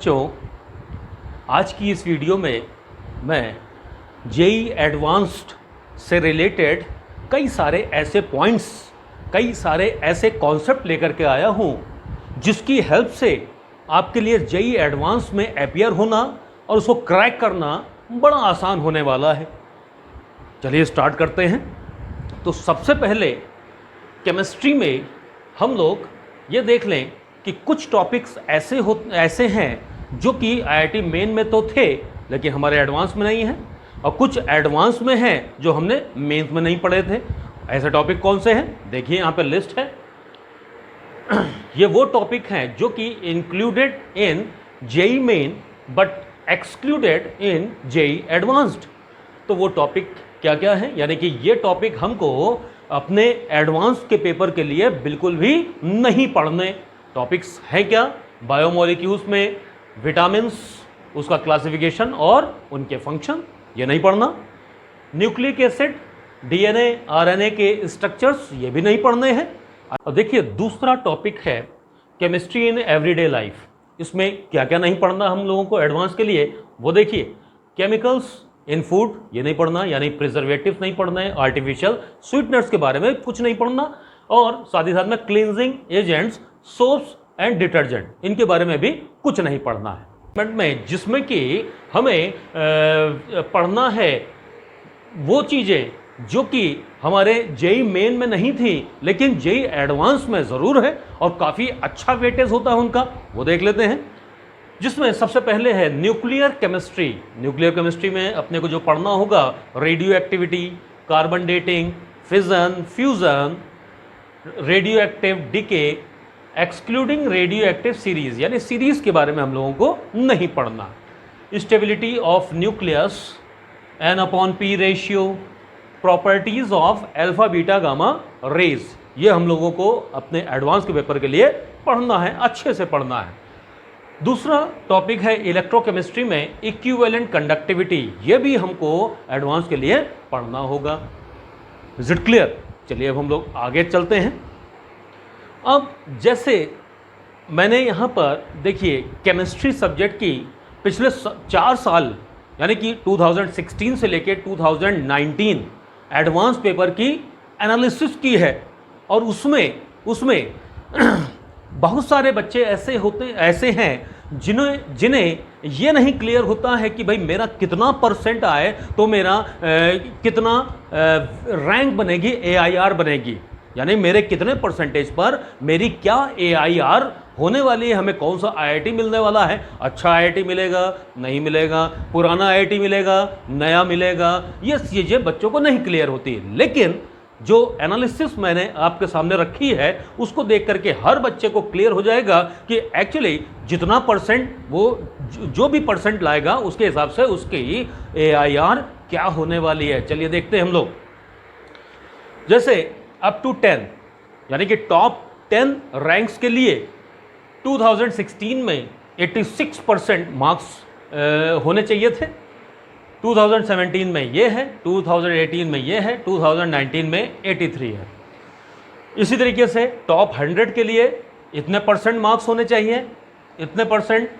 बच्चों, आज की इस वीडियो में मैं जेई एडवांस्ड से रिलेटेड कई सारे ऐसे पॉइंट्स, कई सारे ऐसे कॉन्सेप्ट लेकर के आया हूँ जिसकी हेल्प से आपके लिए जेई एडवांस में अपीयर होना और उसको क्रैक करना बड़ा आसान होने वाला है। चलिए स्टार्ट करते हैं। तो सबसे पहले केमिस्ट्री में हम लोग ये देख लें कि कुछ टॉपिक्स ऐसे हैं जो कि आईआईटी मेन में तो थे लेकिन हमारे एडवांस में नहीं हैं, और कुछ एडवांस में हैं जो हमने मेंस में नहीं पढ़े थे। ऐसे टॉपिक कौन से हैं? देखिए यहाँ पे लिस्ट है। ये वो टॉपिक हैं जो कि included in JEE Main but excluded in JEE Advanced. तो वो टॉपिक क्या क्या है, यानी कि ये टॉपिक हमको अपने एडवांस के पेपर के लिए बिल्कुल भी नहीं पढ़ने। टॉपिक्स हैं क्या? बायोमोलिक्यूल्स में विटामिन्स, उसका क्लासिफिकेशन और उनके फंक्शन, ये नहीं पढ़ना। न्यूक्लिक एसिड, डीएनए, आरएनए के स्ट्रक्चर्स, ये भी नहीं पढ़ने हैं। और देखिए दूसरा टॉपिक है केमिस्ट्री इन एवरीडे लाइफ। इसमें क्या क्या नहीं पढ़ना हम लोगों को एडवांस के लिए, वो देखिए। केमिकल्स इन फूड, ये नहीं पढ़ना, यानी प्रिजर्वेटिव्स नहीं पढ़ना है, आर्टिफिशियल स्वीटनर्स के बारे में कुछ नहीं पढ़ना, और साथ ही साथ में cleansing agents, soaps and detergent, इनके बारे में भी कुछ नहीं पढ़ना है। में जिसमें कि हमें पढ़ना है वो चीज़ें जो कि हमारे जेई मेन में नहीं थी लेकिन जेई एडवांस में ज़रूर है और काफ़ी अच्छा वेटेज होता है उनका, वो देख लेते हैं। जिसमें सबसे पहले है न्यूक्लियर केमिस्ट्री। न्यूक्लियर केमिस्ट्री में अपने को जो पढ़ना होगा, radio activity, carbon dating, fission, fusion, radio active decay, excluding radio active series, यानी सीरीज के बारे में हम लोगों को नहीं पढ़ना। Stability of nucleus, N/P ratio, properties of alpha beta gamma rays, ये हम लोगों को अपने एडवांस के पेपर के लिए पढ़ना है, अच्छे से पढ़ना है। दूसरा टॉपिक है इलेक्ट्रोकेमिस्ट्री में इक्विवेलेंट कंडक्टिविटी, ये भी हमको एडवांस के लिए पढ़ना होगा। Is it clear? चलिए अब हम लोग आगे चलते हैं। अब जैसे मैंने यहाँ पर देखिए केमिस्ट्री सब्जेक्ट की पिछले 4 साल यानी कि 2016 से लेके 2019 एडवांस पेपर की एनालिसिस की है, और उसमें बहुत सारे बच्चे ऐसे हैं जिन्हें ये नहीं क्लियर होता है कि भाई मेरा कितना परसेंट आए तो मेरा कितना रैंक बनेगी, AIR बनेगी, यानी मेरे कितने परसेंटेज पर मेरी क्या AIR होने वाली है, हमें कौन सा IIT मिलने वाला है, अच्छा IIT मिलेगा, नहीं मिलेगा, पुराना IIT मिलेगा, नया मिलेगा, ये चीज़ें बच्चों को नहीं क्लियर होती। लेकिन जो एनालिसिस मैंने आपके सामने रखी है उसको देख करके हर बच्चे को क्लियर हो जाएगा कि एक्चुअली जितना परसेंट वो जो भी परसेंट लाएगा उसके हिसाब से उसकी AIR क्या होने वाली है। चलिए देखते हैं हम लोग। जैसे अप टू 10 यानी कि टॉप 10 रैंक्स के लिए 2016 में 86% मार्क्स होने चाहिए थे, 2017 में ये है, 2018 में ये है, 2019 में 83 है। इसी तरीके से टॉप 100 के लिए इतने परसेंट मार्क्स होने चाहिए, इतने परसेंट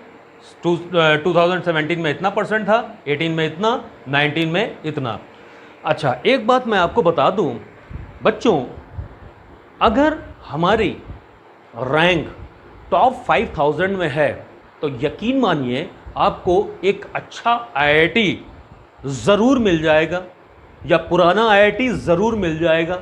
2017 में इतना परसेंट था, 18 में इतना, 19 में इतना। अच्छा, एक बात मैं आपको बता दूं बच्चों, अगर हमारी रैंक टॉप 5000 में है तो यकीन मानिए आपको एक अच्छा IIT ज़रूर मिल जाएगा या पुराना IIT ज़रूर मिल जाएगा।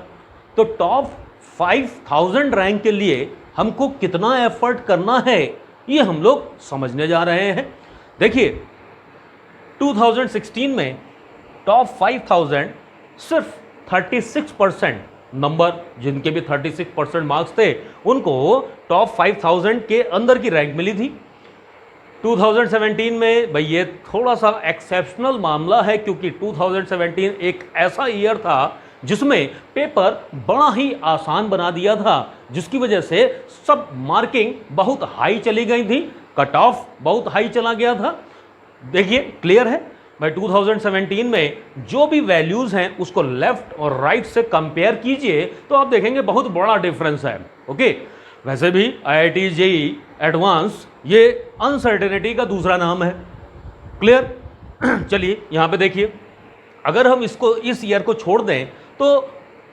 तो टॉप 5000 रैंक के लिए हमको कितना एफर्ट करना है ये हम लोग समझने जा रहे हैं। देखिए 2016 में टॉप 5000 सिर्फ 36% नंबर, जिनके भी 36% मार्क्स थे उनको टॉप 5000 के अंदर की रैंक मिली थी। 2017 में भाई ये थोड़ा सा एक्सेप्शनल मामला है क्योंकि 2017 एक ऐसा ईयर था जिसमें पेपर बड़ा ही आसान बना दिया था, जिसकी वजह से सब मार्किंग बहुत हाई चली गई थी, कट ऑफ बहुत हाई चला गया था। देखिए क्लियर है भाई, 2017 में जो भी वैल्यूज़ हैं उसको लेफ्ट और राइट से कंपेयर कीजिए तो आप देखेंगे बहुत बड़ा डिफरेंस है। ओके, वैसे भी IIT JEE एडवांस ये अनसर्टेनिटी का दूसरा नाम है। क्लियर? चलिए यहाँ पे देखिए, अगर हम इसको इस ईयर को छोड़ दें तो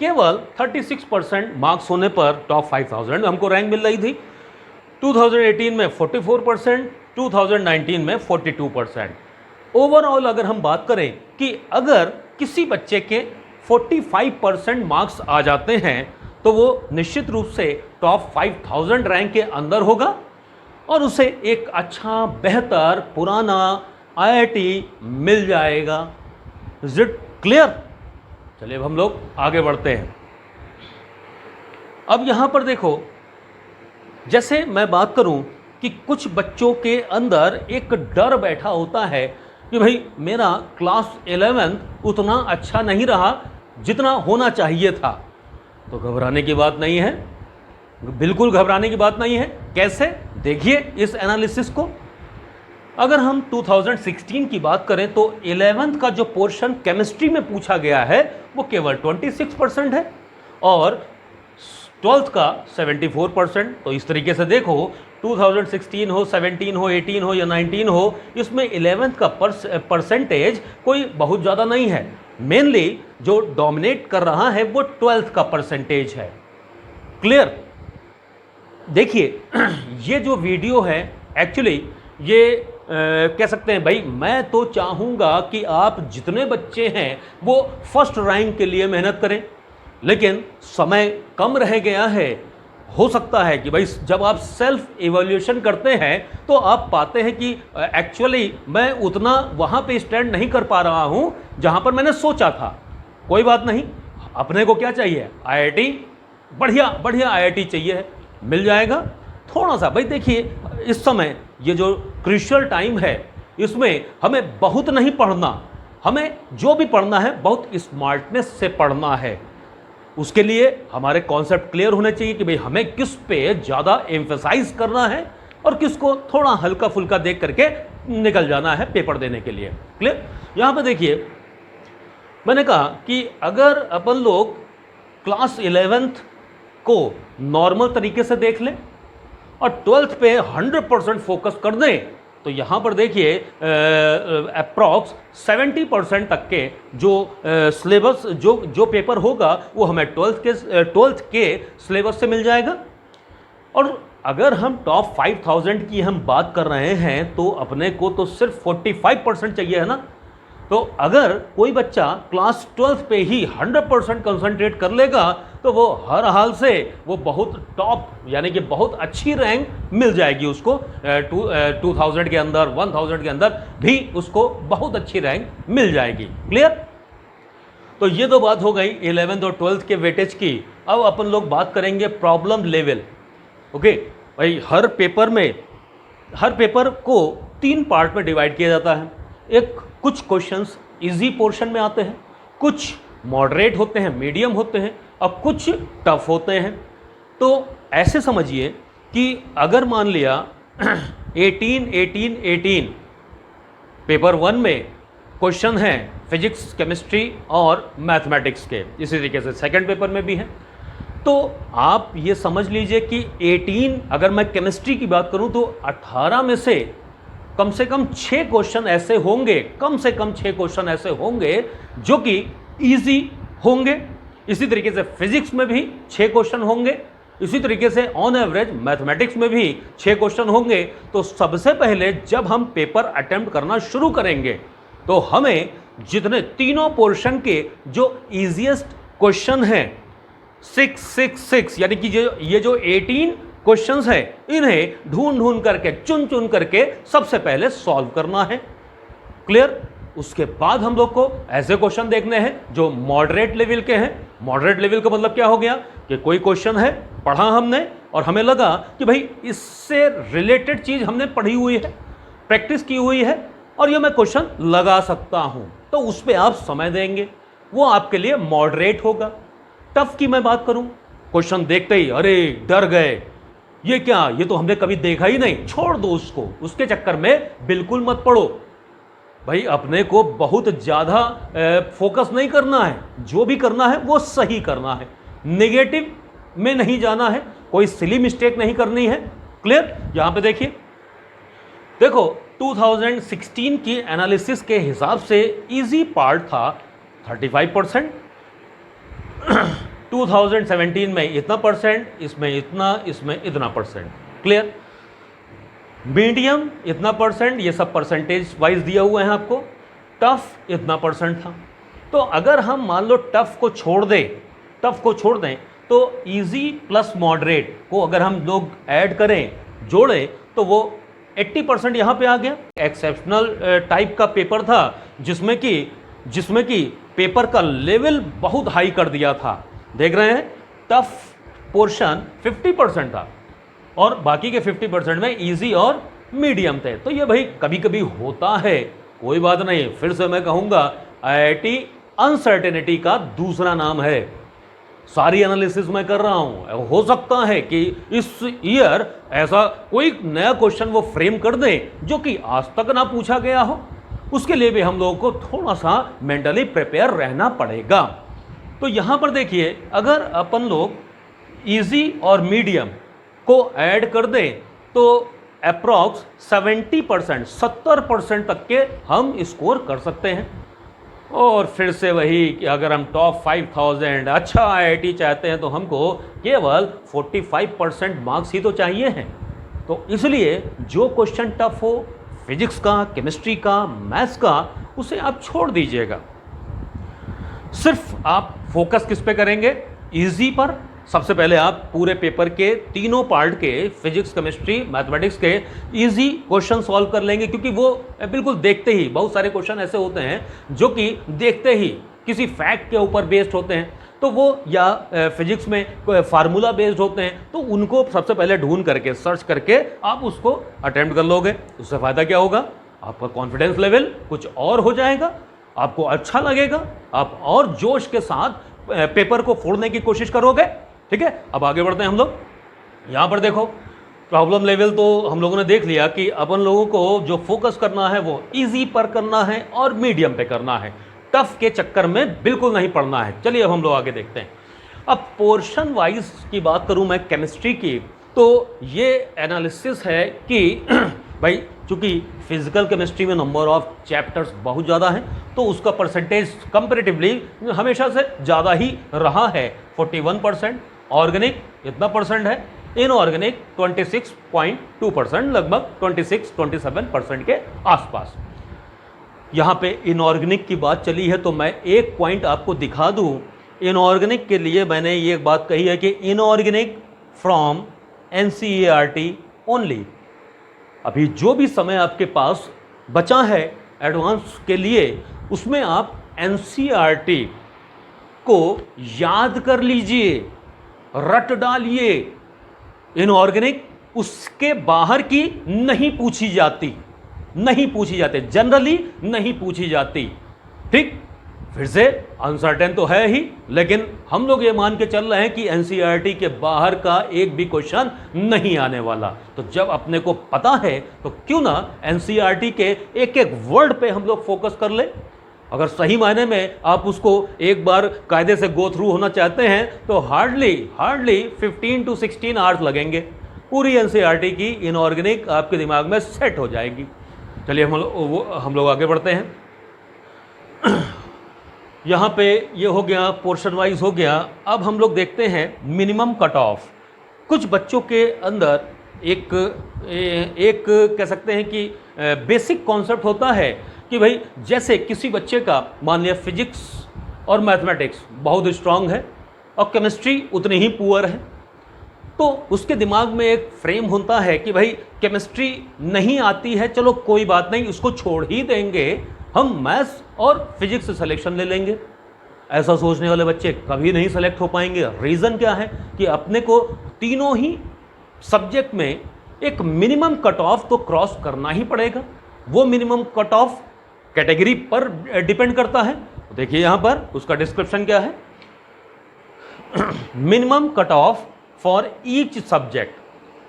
केवल 36% मार्क्स होने पर टॉप 5000 में हमको रैंक मिल रही थी। 2018 में 44%, 2019 में 42%। ओवरऑल अगर हम बात करें कि अगर किसी बच्चे के 45% मार्क्स आ जाते हैं तो वो निश्चित रूप से टॉप 5000 रैंक के अंदर होगा और उसे एक अच्छा बेहतर पुराना IIT मिल जाएगा। Is it clear? चलिए अब हम लोग आगे बढ़ते हैं। अब यहाँ पर देखो, जैसे मैं बात करूं कि कुछ बच्चों के अंदर एक डर बैठा होता है कि भाई मेरा क्लास 11 उतना अच्छा नहीं रहा जितना होना चाहिए था। तो घबराने की बात नहीं है, बिल्कुल घबराने की बात नहीं है। कैसे? देखिए इस एनालिसिस को। अगर हम 2016 की बात करें तो 11th का जो पोर्शन केमिस्ट्री में पूछा गया है वो केवल 26% है और 12th का 74%। तो इस तरीके से देखो 2016 हो, 17 हो, 18 हो या 19 हो, इसमें 11th का परसेंटेज कोई बहुत ज़्यादा नहीं है। मेनली जो डोमिनेट कर रहा है वो 12th का परसेंटेज है। क्लियर? देखिए ये जो वीडियो है एक्चुअली ये कह सकते हैं भाई मैं तो चाहूँगा कि आप जितने बच्चे हैं वो फर्स्ट रैंक के लिए मेहनत करें, लेकिन समय कम रह गया है। हो सकता है कि भाई जब आप सेल्फ इवैल्यूएशन करते हैं तो आप पाते हैं कि एक्चुअली मैं उतना वहाँ पे स्टैंड नहीं कर पा रहा हूँ जहाँ पर मैंने सोचा था। कोई बात नहीं, अपने को क्या चाहिए? IIT, बढ़िया बढ़िया IIT चाहिए है, मिल जाएगा। थोड़ा सा भाई देखिए इस समय ये जो क्रूशियल टाइम है इसमें हमें बहुत नहीं पढ़ना, हमें जो भी पढ़ना है बहुत स्मार्टनेस से पढ़ना है। उसके लिए हमारे कॉन्सेप्ट क्लियर होने चाहिए कि भाई हमें किस पे ज़्यादा एम्फेसाइज करना है और किसको थोड़ा हल्का फुल्का देख करके निकल जाना है पेपर देने के लिए। क्लियर? यहाँ पे देखिए मैंने कहा कि अगर अपन लोग क्लास 11th को नॉर्मल तरीके से देख लें और 12th पे 100% फोकस कर दें तो यहाँ पर देखिए अप्रॉक्स 70% तक के जो सिलेबस जो पेपर होगा वो हमें 12th के सिलेबस से मिल जाएगा। और अगर हम टॉप 5000 की हम बात कर रहे हैं तो अपने को तो सिर्फ 45% चाहिए है ना। तो अगर कोई बच्चा क्लास 12th पे ही 100% कंसंट्रेट कर लेगा तो वो हर हाल से वो बहुत टॉप यानी कि बहुत अच्छी रैंक मिल जाएगी उसको। 2000 के अंदर, 1000 के अंदर भी उसको बहुत अच्छी रैंक मिल जाएगी। क्लियर? तो ये तो बात हो गई 11th और 12th के वेटेज की। अब अपन लोग बात करेंगे प्रॉब्लम लेवल। ओके भाई, हर पेपर को 3 पार्ट में डिवाइड किया जाता है। एक कुछ क्वेश्चंस इजी पोर्शन में आते हैं, कुछ मॉडरेट होते हैं, मीडियम होते हैं और कुछ टफ होते हैं। तो ऐसे समझिए कि अगर मान लिया 18 पेपर 1 में क्वेश्चन हैं फिजिक्स, केमिस्ट्री और मैथमेटिक्स के, इसी तरीके से सेकंड पेपर में भी हैं। तो आप ये समझ लीजिए कि 18 अगर मैं केमिस्ट्री की बात करूं तो 18 में से कम 6 क्वेश्चन ऐसे होंगे, कम से कम 6 क्वेश्चन ऐसे होंगे जो कि इजी होंगे। इसी तरीके से फिजिक्स में भी 6 क्वेश्चन होंगे, इसी तरीके से ऑन एवरेज मैथमेटिक्स में भी 6 क्वेश्चन होंगे। तो सबसे पहले जब हम पेपर अटेम्प्ट करना शुरू करेंगे तो हमें जितने तीनों पोर्शन के जो इजीएस्ट क्वेश्चन हैं 6 यानी कि ये जो 18 क्वेश्चंस हैं इन्हें ढूंढ करके चुन करके सबसे पहले सॉल्व करना है। क्लियर? उसके बाद हम लोग को ऐसे क्वेश्चन देखने हैं जो मॉडरेट लेवल के हैं। मॉडरेट लेवल का मतलब क्या हो गया कि कोई क्वेश्चन है, पढ़ा हमने और हमें लगा कि भाई इससे रिलेटेड चीज हमने पढ़ी हुई है, प्रैक्टिस की हुई है और ये मैं क्वेश्चन लगा सकता हूं, तो उस पर आप समय देंगे, वो आपके लिए मॉडरेट होगा। टफ की मैं बात करूं, क्वेश्चन देखते ही अरे डर गए, ये क्या, ये तो हमने कभी देखा ही नहीं, छोड़ दो उसको, उसके चक्कर में बिल्कुल मत पढ़ो। भाई अपने को बहुत ज़्यादा फोकस नहीं करना है, जो भी करना है वो सही करना है, नेगेटिव में नहीं जाना है, कोई सिली मिस्टेक नहीं करनी है। क्लियर? यहाँ पे देखिए देखो 2016 की एनालिसिस के हिसाब से इजी पार्ट था 35%, 2017 में इतना परसेंट, इसमें इतना परसेंट। क्लियर? मीडियम इतना परसेंट, ये सब परसेंटेज वाइज दिया हुआ है आपको। टफ इतना परसेंट था। तो अगर हम मान लो टफ को छोड़ दें तो इजी प्लस मॉडरेट को अगर हम लोग ऐड करें, जोड़ें, तो वो 80% यहाँ पे आ गया। एक्सेप्शनल टाइप का पेपर था जिसमें कि पेपर का लेवल बहुत हाई कर दिया था। देख रहे हैं, टफ पोर्शन 50% था और बाकी के 50% में इजी और मीडियम थे। तो ये भाई कभी कभी होता है, कोई बात नहीं। फिर से मैं कहूँगा, IIT अनसर्टेनिटी का दूसरा नाम है। सारी एनालिसिस मैं कर रहा हूं, हो सकता है कि इस ईयर ऐसा कोई नया क्वेश्चन वो फ्रेम कर दें जो कि आज तक ना पूछा गया हो। उसके लिए भी हम लोगों को थोड़ा सा मेंटली प्रिपेयर रहना पड़ेगा। तो यहां पर देखिए, अगर अपन लोग इजी और मीडियम को ऐड कर दें तो अप्रॉक्स 70% तक के हम स्कोर कर सकते हैं। और फिर से वही कि अगर हम टॉप 5000 अच्छा IIT चाहते हैं तो हमको केवल 45% मार्क्स ही तो चाहिए हैं। तो इसलिए जो क्वेश्चन टफ हो, फिजिक्स का, केमिस्ट्री का, मैथ्स का, उसे आप छोड़ दीजिएगा। सिर्फ आप फोकस किस पे करेंगे? इजी पर। सबसे पहले आप पूरे पेपर के तीनों पार्ट के फिजिक्स, केमिस्ट्री, मैथमेटिक्स के इजी क्वेश्चन सॉल्व कर लेंगे, क्योंकि वो बिल्कुल देखते ही बहुत सारे क्वेश्चन ऐसे होते हैं जो कि देखते ही किसी फैक्ट के ऊपर बेस्ड होते हैं, तो वो या फिजिक्स में फार्मूला बेस्ड होते हैं, तो उनको सबसे पहले ढूंढ करके, सर्च करके आप उसको अटेम्प्ट कर लोगे। उससे फ़ायदा क्या होगा? आपका कॉन्फिडेंस लेवल कुछ और हो जाएगा, आपको अच्छा लगेगा, आप और जोश के साथ पेपर को फोड़ने की कोशिश करोगे। ठीक है, अब आगे बढ़ते हैं हम लोग। यहाँ पर देखो, प्रॉब्लम लेवल तो हम लोगों ने देख लिया कि अपन लोगों को जो फोकस करना है वो इजी पर करना है और मीडियम पे करना है। टफ के चक्कर में बिल्कुल नहीं पड़ना है। चलिए अब हम लोग आगे देखते हैं। अब पोर्शन वाइज की बात करूं मैं केमिस्ट्री की, तो ये एनालिसिस है कि भाई चूंकि फिजिकल केमिस्ट्री में नंबर ऑफ चैप्टर्स बहुत ज़्यादा हैं, तो उसका परसेंटेज कंपैरेटिवली हमेशा से ज़्यादा ही रहा है। 41%, ऑर्गेनिक इतना परसेंट है, इनऑर्गेनिक 26.2%, लगभग 26-27% के आसपास। यहाँ पे इनऑर्गेनिक की बात चली है तो मैं एक पॉइंट आपको दिखा दूँ। इनऑर्गेनिक के लिए मैंने ये बात कही है कि इनऑर्गेनिक फ्रॉम NCERT ओनली। अभी जो भी समय आपके पास बचा है एडवांस के लिए, उसमें आप NCERT को याद कर लीजिए, रट डालिए। इनऑर्गेनिक उसके बाहर की नहीं पूछी जाती, जनरली नहीं पूछी जाती। ठीक, फिर से अनसर्टेन तो है ही, लेकिन हम लोग ये मान के चल रहे हैं कि NCERT के बाहर का एक भी क्वेश्चन नहीं आने वाला। तो जब अपने को पता है तो क्यों ना NCERT के एक एक वर्ड पे हम लोग फोकस कर ले। अगर सही मायने में आप उसको एक बार कायदे से गो थ्रू होना चाहते हैं तो हार्डली 15 to 16 आवर्स लगेंगे। पूरी NCERT की इनऑर्गेनिक आपके दिमाग में सेट हो जाएगी। चलिए हम लोग आगे बढ़ते हैं। यहाँ पे ये हो गया, पोर्शन वाइज हो गया। अब हम लोग देखते हैं मिनिमम कट ऑफ। कुछ बच्चों के अंदर एक कह सकते हैं कि बेसिक कॉन्सेप्ट होता है कि भाई जैसे किसी बच्चे का मान लिया फिजिक्स और मैथमेटिक्स बहुत स्ट्रांग है और केमिस्ट्री उतनी ही पुअर है, तो उसके दिमाग में एक फ्रेम होता है कि भाई केमिस्ट्री नहीं आती है, चलो कोई बात नहीं, उसको छोड़ ही देंगे, हम मैथ्स और फिजिक्स से सिलेक्शन ले लेंगे। ऐसा सोचने वाले बच्चे कभी नहीं सेलेक्ट हो पाएंगे। रीज़न क्या है कि अपने को तीनों ही सब्जेक्ट में एक मिनिमम कट ऑफ तो क्रॉस करना ही पड़ेगा। वो मिनिमम कट ऑफ कैटेगरी पर डिपेंड करता है। देखिए यहाँ पर उसका डिस्क्रिप्शन क्या है। Minimum cut off for each subject,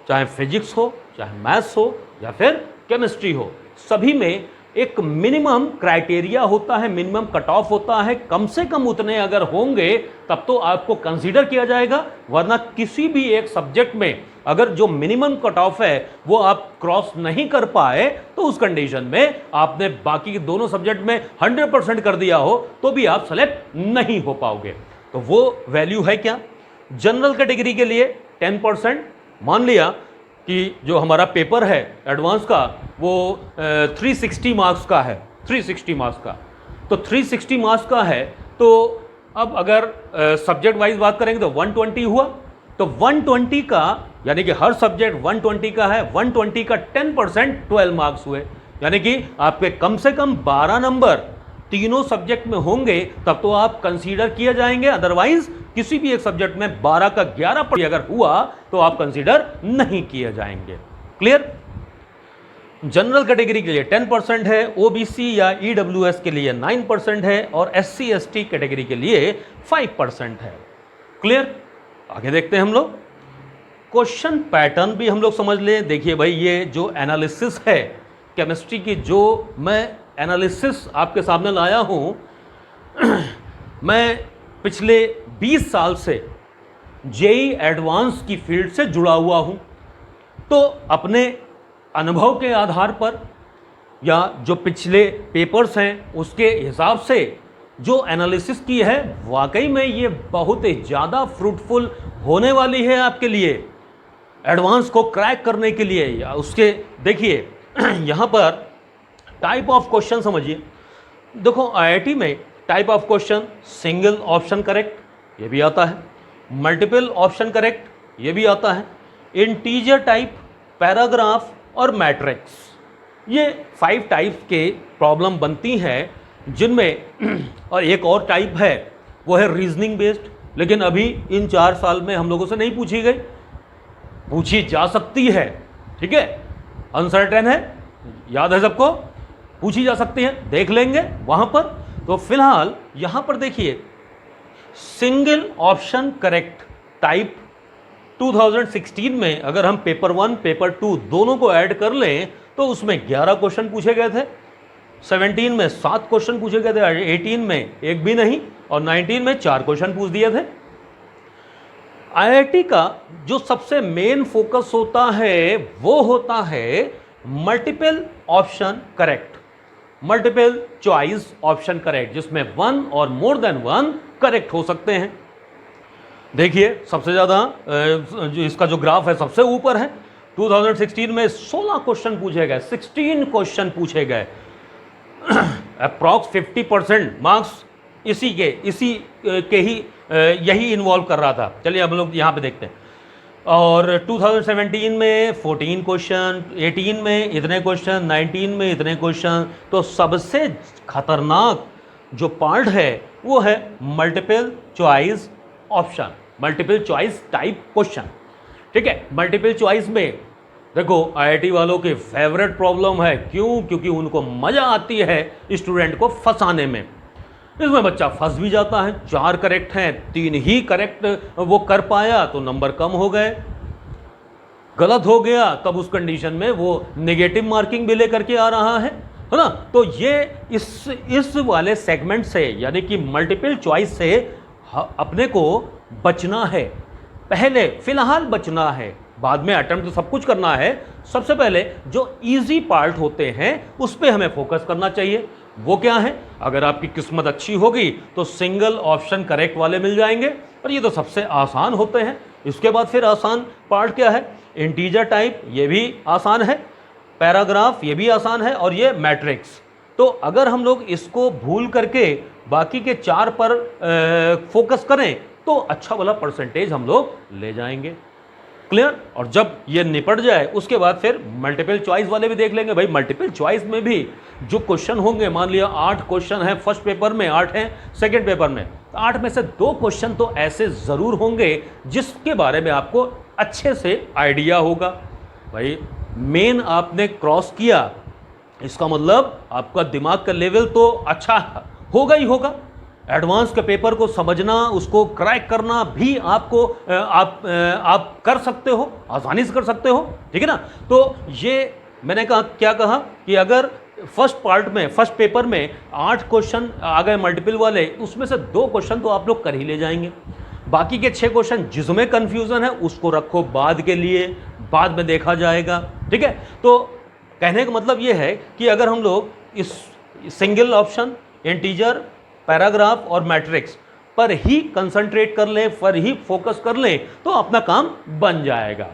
चाहे फिजिक्स हो, चाहे मैथ्स हो या फिर केमिस्ट्री हो, सभी में एक मिनिमम क्राइटेरिया होता है, मिनिमम कट ऑफ होता है। कम से कम उतने अगर होंगे तब तो आपको कंसीडर किया जाएगा, वरना किसी भी एक सब्जेक्ट में अगर जो मिनिमम कट ऑफ है वो आप क्रॉस नहीं कर पाए तो उस कंडीशन में आपने बाकी के दोनों सब्जेक्ट में 100% कर दिया हो तो भी आप सेलेक्ट नहीं हो पाओगे। तो वो वैल्यू है क्या? जनरल कैटेगरी के लिए 10%, मान लिया कि जो हमारा पेपर है एडवांस का वो 360 मार्क्स का है, 360 मार्क्स का, तो 360 मार्क्स का है, तो अब अगर सब्जेक्ट वाइज बात करेंगे तो 120 हुआ, तो 120 का यानी कि हर सब्जेक्ट 120 का है, 120 का 10% 12 मार्क्स हुए, यानी कि आपके कम से कम 12 नंबर तीनों सब्जेक्ट में होंगे तब तो आप कंसीडर किए जाएंगे, अदरवाइज किसी भी एक सब्जेक्ट में 12 का 11 अगर हुआ तो आप कंसीडर नहीं किए जाएंगे। क्लियर? जनरल कैटेगरी के लिए 10% है, ओबीसी या ईडब्ल्यूएस के लिए 9% है और एससी एसटी कैटेगरी के लिए 5% है। क्लियर? आगे देखते हैं हम लोग। क्वेश्चन पैटर्न भी हम लोग समझ लें। देखिए भाई, ये जो एनालिसिस है केमिस्ट्री की, जो मैं एनालिसिस आपके सामने लाया हूँ, मैं पिछले 20 साल से जेई एडवांस की फील्ड से जुड़ा हुआ हूँ, तो अपने अनुभव के आधार पर या जो पिछले पेपर्स हैं उसके हिसाब से जो एनालिसिस की है, वाकई में ये बहुत ही ज़्यादा फ्रूटफुल होने वाली है आपके लिए एडवांस को क्रैक करने के लिए। या उसके देखिए यहाँ पर टाइप ऑफ क्वेश्चन समझिए। देखो आईआईटी में type of question single option correct ये भी आता है, मल्टीपल ऑप्शन करेक्ट ये भी आता है, इंटीजर टाइप, पैराग्राफ और मैट्रिक्स, ये 5 टाइप्स के प्रॉब्लम बनती हैं जिनमें और एक और टाइप है वो है रीजनिंग बेस्ड, लेकिन अभी इन 4 साल में हम लोगों से नहीं पूछी गई, पूछी जा सकती है, ठीक है, अनसर्टेन है, याद है सबको, पूछी जा सकती है, देख लेंगे वहां पर। तो फिलहाल यहां पर देखिए सिंगल ऑप्शन करेक्ट टाइप 2016 में अगर हम पेपर 1 पेपर 2 दोनों को ऐड कर लें तो उसमें 11 क्वेश्चन पूछे गए थे, 17 में 7 क्वेश्चन पूछे गए थे, 18 में एक भी नहीं और 19 में 4 क्वेश्चन पूछ दिए थे। आईआईटी का जो सबसे मेन फोकस होता है वो होता है multiple option correct, multiple choice option correct, जिसमें 1 और मोर देन 1 करेक्ट हो सकते हैं। देखिए सबसे ज़्यादा जो इसका जो ग्राफ है सबसे ऊपर है, 2016 में 16 क्वेश्चन पूछे गए, 16 क्वेश्चन पूछे गए, अप्रॉक्स 50% मार्क्स इसी के ही यही इन्वॉल्व कर रहा था। चलिए हम लोग यहाँ पे देखते हैं। और 2017 में 14 क्वेश्चन, 18 में इतने क्वेश्चन, 19 में इतने क्वेश्चन। तो सबसे खतरनाक जो पार्ट है वो है multiple choice option, multiple choice type question, ठीक है। मल्टीपल चॉइस में देखो आईआईटी वालों की फेवरेट प्रॉब्लम है, क्यों? क्योंकि उनको मजा आती है स्टूडेंट को फंसाने में। इसमें बच्चा फंस भी जाता है, 4 करेक्ट हैं, 3 ही करेक्ट वो कर पाया तो नंबर कम हो गए, गलत हो गया तब उस कंडीशन में वो नेगेटिव मार्किंग भी लेकर के आ रहा है ना। तो ये इस वाले सेगमेंट से यानी कि मल्टीपल चॉइस से अपने को बचना है, पहले फिलहाल बचना है, बाद में अटेम्प्ट तो सब कुछ करना है। सबसे पहले जो इजी पार्ट होते हैं उस पर हमें फोकस करना चाहिए। वो क्या है? अगर आपकी किस्मत अच्छी होगी तो सिंगल ऑप्शन करेक्ट वाले मिल जाएंगे, और ये तो सबसे आसान होते हैं। इसके बाद फिर आसान पार्ट क्या है? इंटीजर टाइप, ये भी आसान है, पैराग्राफ ये भी आसान है, और ये मैट्रिक्स। तो अगर हम लोग इसको भूल करके बाकी के 4 पर फोकस करें तो अच्छा वाला परसेंटेज हम लोग ले जाएंगे। क्लियर? और जब ये निपट जाए उसके बाद फिर मल्टीपल चॉइस वाले भी देख लेंगे। भाई मल्टीपल चॉइस में भी जो क्वेश्चन होंगे, मान लिया 8 क्वेश्चन है फर्स्ट पेपर में, 8 हैं सेकंड पेपर में, 8 में से 2 क्वेश्चन तो ऐसे ज़रूर होंगे जिसके बारे में आपको अच्छे से आइडिया होगा। भाई मेन आपने क्रॉस किया, इसका मतलब आपका दिमाग का लेवल तो अच्छा होगा ही होगा। एडवांस के पेपर को समझना, उसको क्रैक करना भी आपको आप कर सकते हो, आसानी से कर सकते हो, ठीक है ना। तो ये मैंने कहा, क्या कहा कि अगर फर्स्ट पार्ट में, फर्स्ट पेपर में 8 क्वेश्चन आ गए मल्टीपल वाले, उसमें से 2 क्वेश्चन तो आप लोग कर ही ले जाएंगे, बाकी के 6 क्वेश्चन जिसमें कंफ्यूजन है उसको रखो बाद के लिए, बाद में देखा जाएगा, ठीक है। तो कहने का मतलब ये है कि अगर हम लोग इस सिंगल ऑप्शन, इंटीजर, पैराग्राफ और मैट्रिक्स पर ही कंसंट्रेट कर लें, पर ही फोकस कर लें, तो अपना काम बन जाएगा,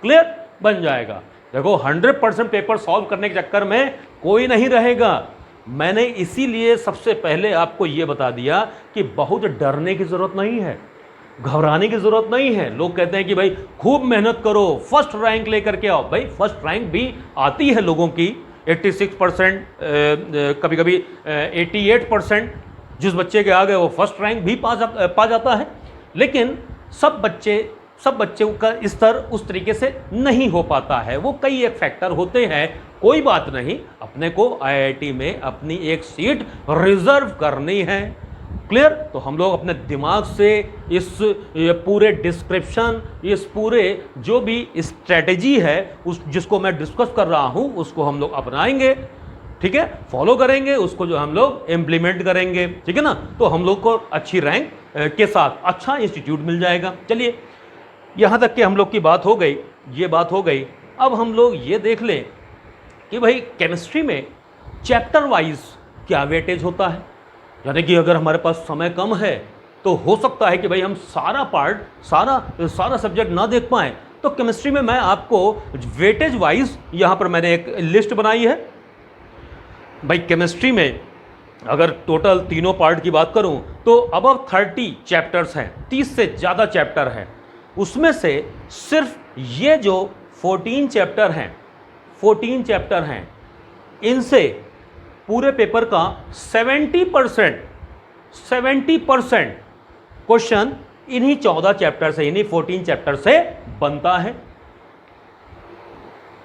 क्लियर, बन जाएगा। देखो 100% पेपर सॉल्व करने के चक्कर में कोई नहीं रहेगा। मैंने इसीलिए सबसे पहले आपको यह बता दिया कि बहुत डरने की जरूरत नहीं है, घबराने की जरूरत नहीं है। लोग कहते हैं कि भाई खूब मेहनत करो, फर्स्ट रैंक लेकर के आओ। भाई फर्स्ट रैंक भी आती है लोगों की, 86%, कभी कभी 88%। जिस बच्चे के आ गए वो फर्स्ट रैंक भी पा जाता है, लेकिन सब बच्चों का स्तर उस तरीके से नहीं हो पाता है। वो कई एक फैक्टर होते हैं, कोई बात नहीं, अपने को आईआईटी में अपनी एक सीट रिजर्व करनी है, क्लियर। तो हम लोग अपने दिमाग से इस पूरे डिस्क्रिप्शन, इस पूरे जो भी स्ट्रेटेजी है उस जिसको मैं डिस्कस कर रहा हूं उसको हम लोग अपनाएंगे, ठीक है, फॉलो करेंगे उसको, जो हम लोग इम्प्लीमेंट करेंगे, ठीक है ना। तो हम लोग को अच्छी रैंक के साथ अच्छा इंस्टीट्यूट मिल जाएगा। चलिए, यहाँ तक कि हम लोग की बात हो गई, ये बात हो गई। अब हम लोग ये देख लें कि भाई केमिस्ट्री में चैप्टर वाइज क्या वेटेज होता है। यानी कि अगर हमारे पास समय कम है तो हो सकता है कि भाई हम सारा पार्ट, सारा सब्जेक्ट ना देख पाएँ। तो केमिस्ट्री में मैं आपको वेटेज वाइज यहाँ पर मैंने एक लिस्ट बनाई है। भाई केमिस्ट्री में अगर टोटल तीनों पार्ट की बात करूं तो अबव 30 चैप्टर्स हैं, 30 से ज़्यादा चैप्टर हैं। उसमें से सिर्फ ये जो 14 चैप्टर हैं, इनसे पूरे पेपर का 70% क्वेश्चन इन्हीं 14 चैप्टर से, इन्हीं 14 चैप्टर से बनता है।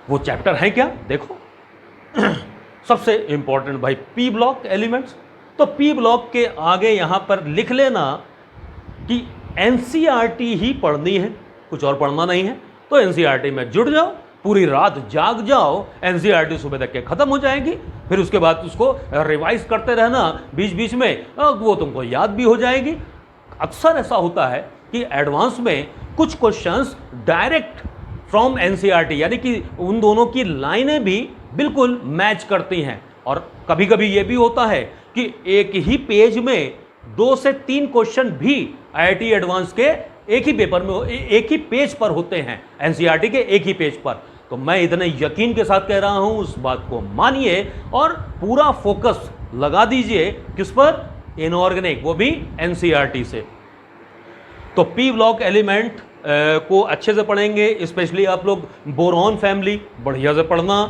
वो चैप्टर है क्या, देखो। सबसे इंपॉर्टेंट भाई पी ब्लॉक एलिमेंट्स। तो पी ब्लॉक के आगे यहां पर लिख लेना कि एनसीईआरटी ही पढ़नी है, कुछ और पढ़ना नहीं है। तो एनसीईआरटी में जुड़ जाओ, पूरी रात जाग जाओ, एनसीईआरटी सुबह तक के खत्म हो जाएगी। फिर उसके बाद उसको रिवाइज करते रहना बीच बीच में, वो तुमको याद भी हो जाएगी। अक्सर ऐसा होता है कि एडवांस में कुछ क्वेश्चंस डायरेक्ट फ्रॉम एनसीईआरटी, यानी कि उन दोनों की लाइनें भी बिल्कुल मैच करती हैं। और कभी कभी ये भी होता है कि एक ही पेज में 2 से 3 क्वेश्चन भी आईआईटी एडवांस के एक ही पेपर में, एक ही पेज पर होते हैं, एनसीईआरटी के एक ही पेज पर। तो मैं इतने यकीन के साथ कह रहा हूं, उस बात को मानिए और पूरा फोकस लगा दीजिए किस पर, इनऑर्गेनिक, वो भी एनसीईआरटी से। तो पी ब्लॉक एलिमेंट को अच्छे से पढ़ेंगे, स्पेशली आप लोग बोरॉन फैमिली बढ़िया से पढ़ना,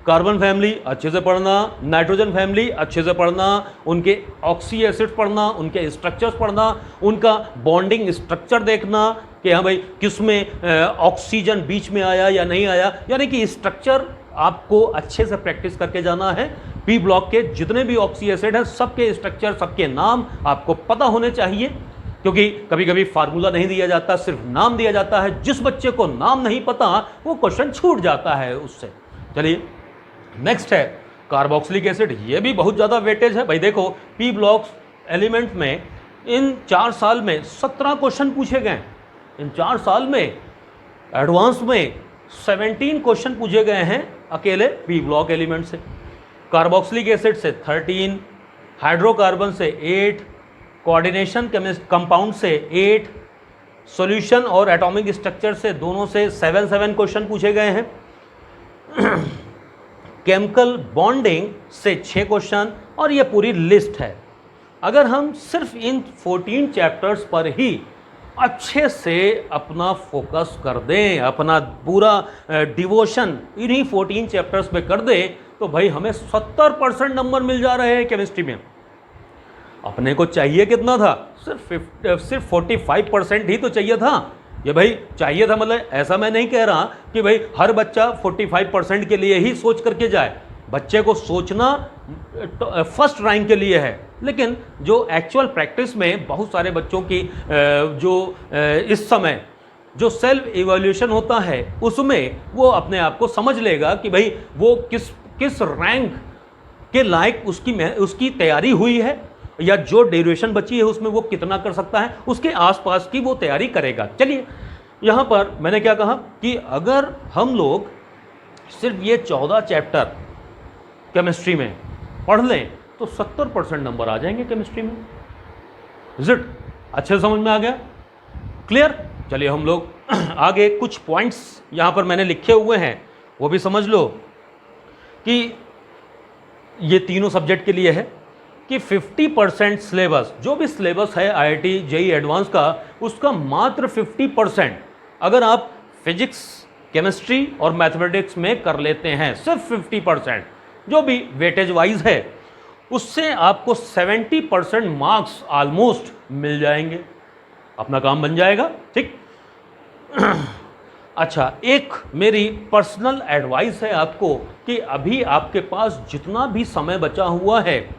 कार्बन फैमिली अच्छे से पढ़ना, नाइट्रोजन फैमिली अच्छे से पढ़ना, उनके ऑक्सी एसिड्स पढ़ना, उनके स्ट्रक्चर्स पढ़ना, उनका बॉन्डिंग स्ट्रक्चर देखना कि हाँ भाई किस में ऑक्सीजन बीच में आया या नहीं आया, यानी कि स्ट्रक्चर आपको अच्छे से प्रैक्टिस करके जाना है। पी ब्लॉक के जितने भी ऑक्सी एसिड हैं सबके स्ट्रक्चर, सबके नाम आपको पता होने चाहिए, क्योंकि कभी कभी फार्मूला नहीं दिया जाता, सिर्फ नाम दिया जाता है। जिस बच्चे को नाम नहीं पता वो क्वेश्चन छूट जाता है उससे। चलिए, नेक्स्ट है कार्बोक्सिलिक एसिड। ये भी बहुत ज़्यादा वेटेज है। भाई देखो, पी ब्लॉक एलिमेंट में इन 4 साल में 17 क्वेश्चन पूछे गए। इन 4 साल में एडवांस में 17 क्वेश्चन पूछे गए हैं अकेले पी ब्लॉक एलिमेंट से। कार्बोक्सिलिक एसिड से 13, हाइड्रोकार्बन से 8, कोऑर्डिनेशन कंपाउंड से 8, सॉल्यूशन और एटॉमिक स्ट्रक्चर से दोनों से 7 क्वेश्चन पूछे गए हैं। केमिकल बॉन्डिंग से 6 क्वेश्चन, और ये पूरी लिस्ट है। अगर हम सिर्फ इन 14 चैप्टर्स पर ही अच्छे से अपना फोकस कर दें, अपना पूरा डिवोशन इन्हीं 14 चैप्टर्स पे कर दें, तो भाई हमें 70% नंबर मिल जा रहे हैं केमिस्ट्री में। अपने को चाहिए कितना था, सिर्फ 45% ही तो चाहिए था। ये भाई चाहिए था, मतलब ऐसा मैं नहीं कह रहा कि भाई हर बच्चा 45% के लिए ही सोच करके जाए। बच्चे को सोचना फर्स्ट रैंक के लिए है, लेकिन जो एक्चुअल प्रैक्टिस में बहुत सारे बच्चों की जो इस समय जो सेल्फ इवोल्यूशन होता है उसमें वो अपने आप को समझ लेगा कि भाई वो किस रैंक के लायक उसकी तैयारी हुई है, या जो ड्यूरेशन बची है उसमें वो कितना कर सकता है, उसके आसपास की वो तैयारी करेगा। चलिए यहाँ पर मैंने क्या कहा कि अगर हम लोग सिर्फ ये 14 चैप्टर केमिस्ट्री में पढ़ लें तो 70% नंबर आ जाएंगे केमिस्ट्री में। इट अच्छे से समझ में आ गया? क्लियर? चलिए हम लोग आगे कुछ पॉइंट्स यहाँ पर मैंने लिखे हुए हैं वो भी समझ लो कि ये तीनों सब्जेक्ट के लिए है कि 50% सिलेबस, जो भी सिलेबस है आईआईटी जेईई एडवांस का, उसका मात्र 50% अगर आप फिजिक्स, केमिस्ट्री और मैथमेटिक्स में कर लेते हैं, सिर्फ 50% जो भी वेटेज वाइज है, उससे आपको 70% मार्क्स ऑलमोस्ट मिल जाएंगे, अपना काम बन जाएगा। ठीक। अच्छा, एक मेरी पर्सनल एडवाइस है आपको कि अभी आपके पास जितना भी समय बचा हुआ है,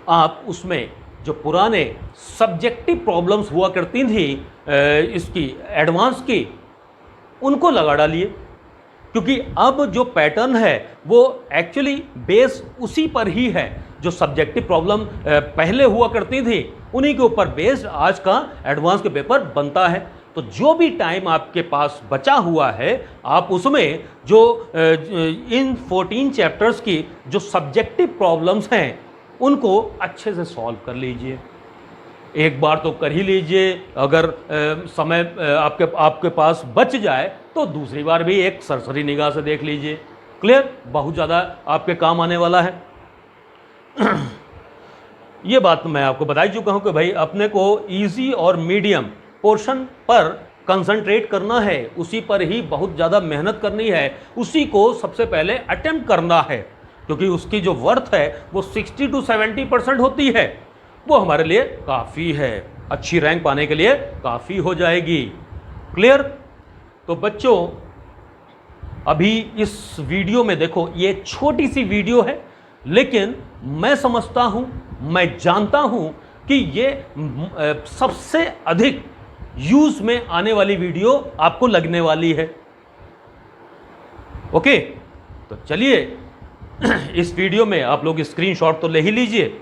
आप उसमें जो पुराने सब्जेक्टिव प्रॉब्लम्स हुआ करती थी इसकी एडवांस की, उनको लगा डालिए, क्योंकि अब जो पैटर्न है वो एक्चुअली बेस उसी पर ही है। जो सब्जेक्टिव प्रॉब्लम पहले हुआ करती थी उन्हीं के ऊपर बेस्ड आज का एडवांस के पेपर बनता है। तो जो भी टाइम आपके पास बचा हुआ है, आप उसमें जो इन 14 चैप्टर्स की जो सब्जेक्टिव प्रॉब्लम्स हैं उनको अच्छे से सॉल्व कर लीजिए। एक बार तो कर ही लीजिए, अगर समय आपके पास बच जाए तो दूसरी बार भी एक सरसरी निगाह से देख लीजिए। क्लियर? बहुत ज़्यादा आपके काम आने वाला है। ये बात मैं आपको बता ही चुका हूँ कि भाई अपने को इजी और मीडियम पोर्शन पर कंसंट्रेट करना है, उसी पर ही बहुत ज़्यादा मेहनत करनी है, उसी को सबसे पहले अटेम्प्ट करना है, क्योंकि उसकी जो वर्थ है वो 60 to 70% होती है। वो हमारे लिए काफ़ी है, अच्छी रैंक पाने के लिए काफ़ी हो जाएगी। क्लियर? तो बच्चों, अभी इस वीडियो में देखो, ये छोटी सी वीडियो है, लेकिन मैं समझता हूं, मैं जानता हूं कि ये सबसे अधिक यूज में आने वाली वीडियो आपको लगने वाली है। ओके, तो चलिए इस वीडियो में आप लोग स्क्रीनशॉट तो ले ही लीजिए।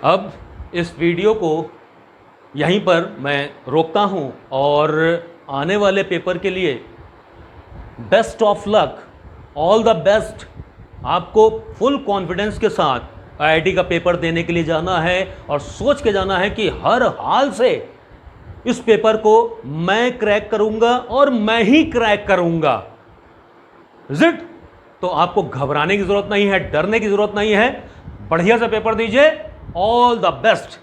अब इस वीडियो को यहीं पर मैं रोकता हूं और आने वाले पेपर के लिए best of luck, all the best. आपको फुल कॉन्फिडेंस के साथ आईआईटी का पेपर देने के लिए जाना है और सोच के जाना है कि हर हाल से इस पेपर को मैं क्रैक करूंगा और मैं ही क्रैक करूंगा। इट? तो आपको घबराने की जरूरत नहीं है, डरने की जरूरत नहीं है, बढ़िया से पेपर दीजिए। All the best.